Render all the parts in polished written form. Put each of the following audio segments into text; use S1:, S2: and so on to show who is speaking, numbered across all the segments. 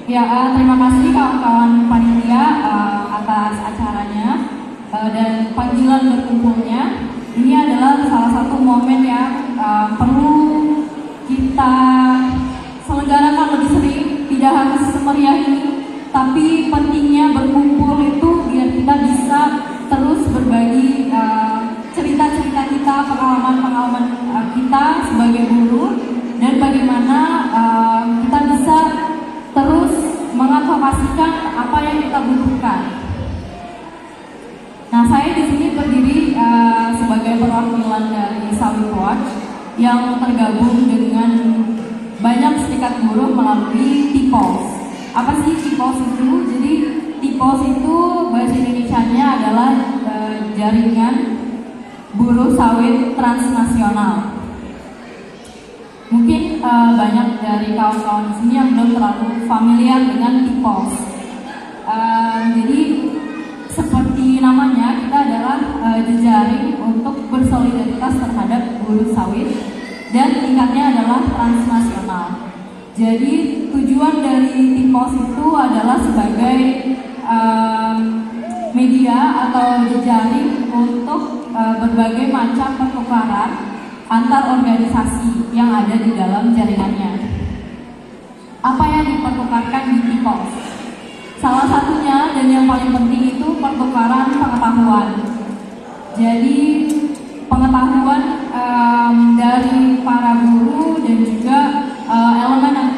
S1: Ya, terima kasih kawan-kawan panitia atas acaranya dan panggilan berkumpulnya. Ini adalah salah satu momen yang perlu kita selenggarakan lebih sering, tidak harus semeriah ini, tapi pentingnya berkumpul itu biar kita bisa terus berbagi cerita-cerita kita, pengalaman-pengalaman kita sebagai guru, dan bagaimana kita bisa terus mengadvokasikan apa yang kita butuhkan. Nah, saya di sini berdiri sebagai perwakilan dari Sawit Watch yang tergabung dengan banyak serikat buruh melalui TIPOS. Apa sih TIPOS itu? Jadi TIPOS itu bahasa Indonesianya adalah jaringan buruh sawit transnasional. Mungkin banyak dari kawan-kawan di sini yang belum terlalu familiar dengan TIPOS. Jadi seperti namanya, kita adalah jejaring untuk bersolidaritas terhadap buruh sawit dan tingkatnya adalah transnasional. Jadi tujuan dari TIPOS itu adalah sebagai media atau jejaring untuk berbagai macam pertukaran antar organisasi yang ada di dalam jaringannya. Apa yang dipertukarkan di TIPOS? Salah satunya dan yang paling penting itu pertukaran pengetahuan. Jadi pengetahuan dari para guru dan juga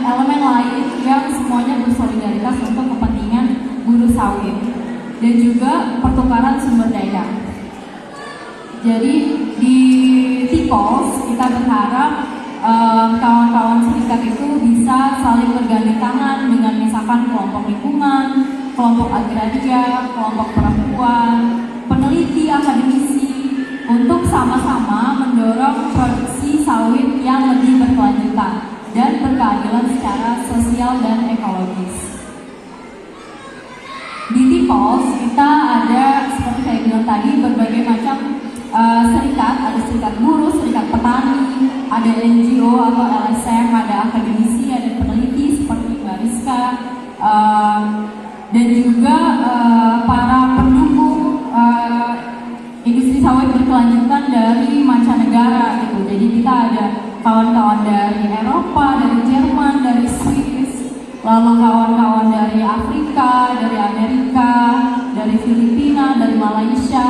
S1: elemen lain yang semuanya bersolidaritas untuk kepentingan buruh sawit, dan juga pertukaran sumber daya. Jadi di TIPOS kita berharap kawan-kawan serikat itu bisa saling bergandeng tangan dengan misalkan kelompok lingkungan, kelompok agraria, kelompok perempuan, peneliti, akademisi, untuk sama-sama mendorong produksi sawit yang lebih berkelanjutan dan berkeadilan secara sosial dan ekologis. Di TIPOS kita ada, seperti saya bilang tadi, berbagai macam serikat, ada serikat buruh, serikat petani, ada NGO atau LSM, ada akademisi, ada peneliti seperti Mbak Rizka, dan juga para pendukung industri sawit berkelanjutan dari mancanegara gitu. Jadi kita ada kawan-kawan dari Eropa, dari Jerman, dari Swiss, lalu kawan-kawan dari Afrika, dari Amerika, dari Filipina, dari Malaysia,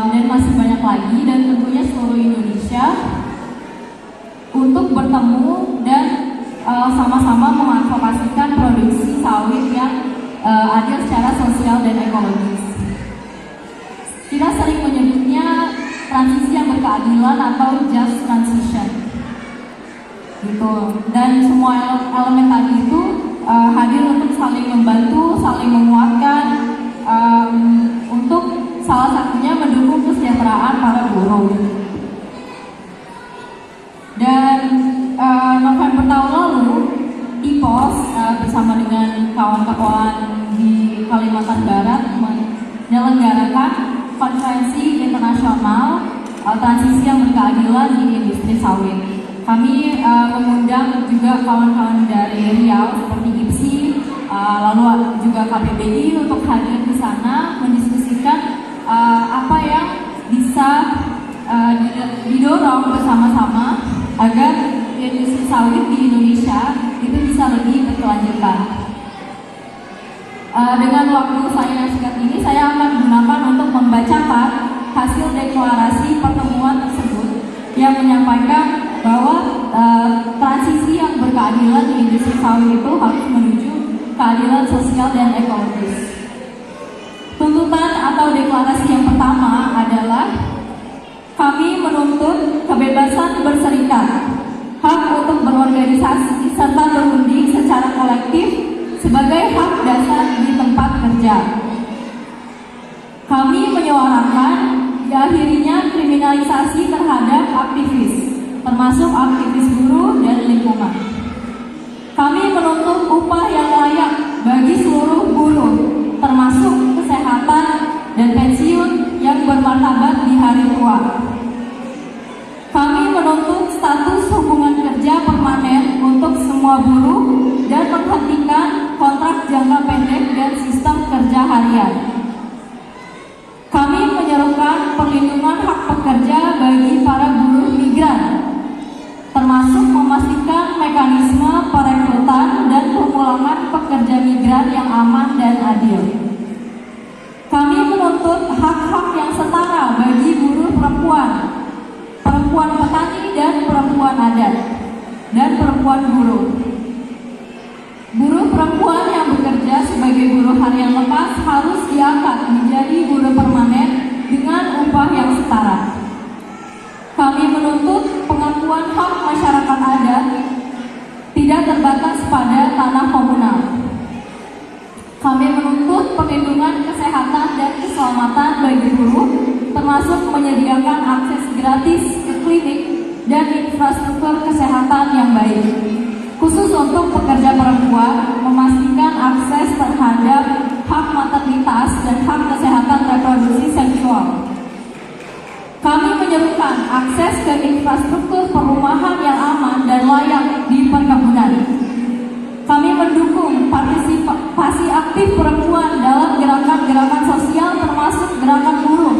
S1: dan masih banyak lagi, dan tentunya seluruh Indonesia untuk bertemu dan sama-sama mengadvokasikan produksi sawit yang adil secara sosial dan ekologis. Kita sering menyebutnya transisi yang berkeadilan atau just transition gitu, dan semua elemen tadi itu hadir untuk saling membantu, saling menguatkan, untuk salah satunya mendukung kesejahteraan para buruh. Dan November tahun lalu TIPOS bersama dengan kawan-kawan di Kalimantan Barat menyelenggarakan konferensi internasional transisi yang berkeadilan di industri sawit. Kami mengundang juga kawan-kawan dari Riau seperti IPSI, lalu juga KPBI untuk hadir di sana mendiskusikan apa yang bisa didorong bersama-sama agar industri sawit di Indonesia itu bisa lebih berkelanjutan. Dengan waktu saya yang singkat ini, saya akan gunakan untuk membacakan hasil deklarasi pertemuan tersebut yang menyampaikan bahwa transisi yang berkeadilan di industri sawit itu harus menuju keadilan sosial dan ekologis. Tuntutan atau deklarasi yang pertama adalah kami menuntut kebebasan berserikat, hak untuk berorganisasi serta berunding secara kolektif sebagai hak dasar di tempat kerja. Kami menyuarakan diakhirinya kriminalisasi terhadap aktivis, termasuk aktivis buruh dan lingkungan. Kami menuntut upah yang layak bagi seluruh buruh, termasuk kesehatan dan pensiun yang bermartabat di hari tua. Kami menuntut status hubungan kerja permanen untuk semua buruh dan menghentikan kontrak jangka pendek dan sistem kerja harian. Kami menyerukan perlindungan hak pekerja bagi para buruh migran, termasuk memastikan mekanisme perekrutan dan pemulangan pekerja migran yang aman dan adil. Kami menuntut hak-hak yang setara bagi buruh perempuan, perempuan petani dan perempuan adat, dan perempuan buruh. Buruh perempuan yang bekerja sebagai buruh harian lepas harus diangkat menjadi buruh permanen dengan upah yang setara. Kami menuntut pengakuan hak masyarakat adat tidak terbatas pada tanah komunal. Kami menuntut perlindungan kesehatan dan keselamatan bagi buruh, termasuk menyediakan akses gratis ke klinik dan infrastruktur kesehatan yang baik. Khusus untuk pekerja perempuan, memastikan akses terhadap hak maternitas dan hak kesehatan reproduksi seksual. Kami menyerukan akses ke infrastruktur perumahan yang aman dan layak di perkebunan. Kami mendukung partisipasi aktif perempuan dalam gerakan-gerakan sosial termasuk gerakan buruh,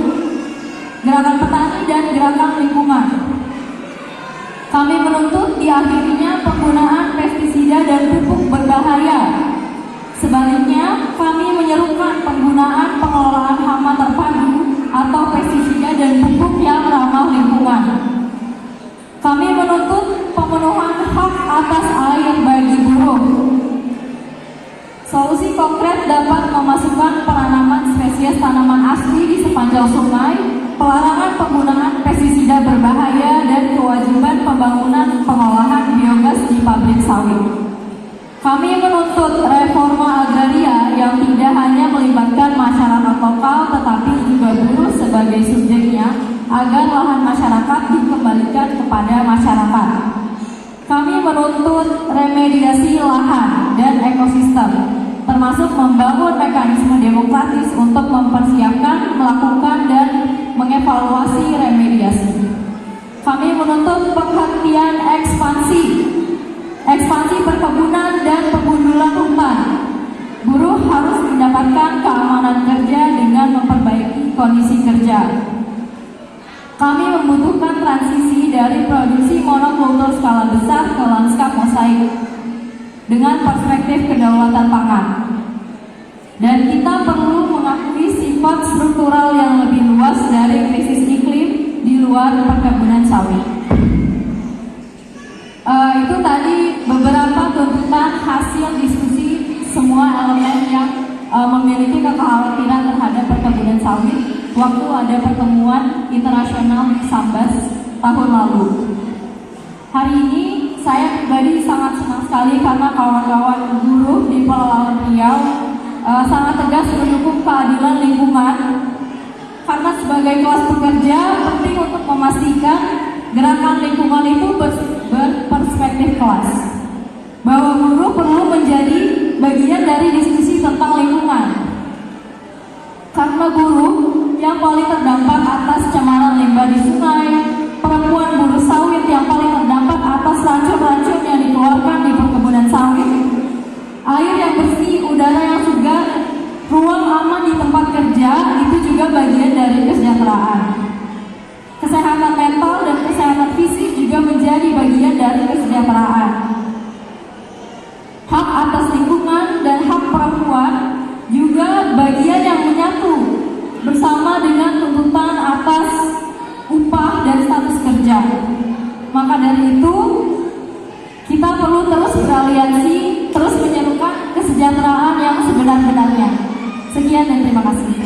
S1: gerakan petani, dan gerakan lingkungan. Kami menuntut diakhirinya penggunaan pestisida dan pupuk berbahaya. Sebaliknya, kami menyerukan penggunaan pengelolaan hama terpadu atau pestisida dan pupuk yang ramah lingkungan. Kami menuntut pemenuhan hak atas air bagi buruh. Solusi konkret dapat memasukkan penanaman spesies tanaman asli di sepanjang sungai, pelarangan penggunaan pestisida berbahaya, dan kewajiban pembangunan pengolahan biogas di pabrik sawit. Kami menuntut reforma agraria yang tidak hanya melibatkan masyarakat lokal tetapi juga buruh sebagai subjeknya agar lahan masyarakat dikembalikan kepada masyarakat. Kami menuntut remediasi lahan dan ekosistem, termasuk membangun mekanisme demokratis untuk mempersiapkan, melakukan, dan mengevaluasi remediasi. Kami menuntut penghentian ekspansi perkebunan dan pengundulan hutan. Buruh harus mendapatkan keamanan kerja dengan memperbaiki kondisi kerja. Kami membutuhkan transisi dari produksi monokultur skala besar ke lanskap mosaik dengan perspektif kedaulatan pangan. Dan kita perlu mengakui sifat struktural yang lebih luas dari krisis iklim di luar perkebunan sawit. Itu tadi beberapa tuntutan hasil diskusi semua elemen yang memiliki kekhawatiran terhadap perkebunan sawit waktu ada pertemuan internasional di Sambas tahun lalu. Hari ini saya pribadi sangat senang sekali karena kawan-kawan buruh di Pelalawan Riau sangat tegas mendukung keadilan lingkungan, karena sebagai kelas pekerja penting untuk memastikan gerakan lingkungan itu berperspektif kelas, bahwa buruh perlu menjadi bagian dari diskusi tentang lingkungan, karena buruh yang paling terdampak atas cemaran limbah di sungai, perempuan buruh sawit yang paling terdampak atas racun-racun yang dikeluarkan di perkebunan sawit, air yang bersih, udara yang segar, ruang aman di tempat kerja, itu juga bagian dari kesejahteraan. Kesehatan mental dan kesehatan fisik juga menjadi bagian dari kesejahteraan. Hak atas lingkungan dan hak perempuan juga bagian yang menyatu bersama dengan tuntutan atas upah dan status kerja. Maka dari itu, kita perlu terus beraliansi, terus menyerukan kesejahteraan yang sebenar-benarnya. Sekian dan terima kasih.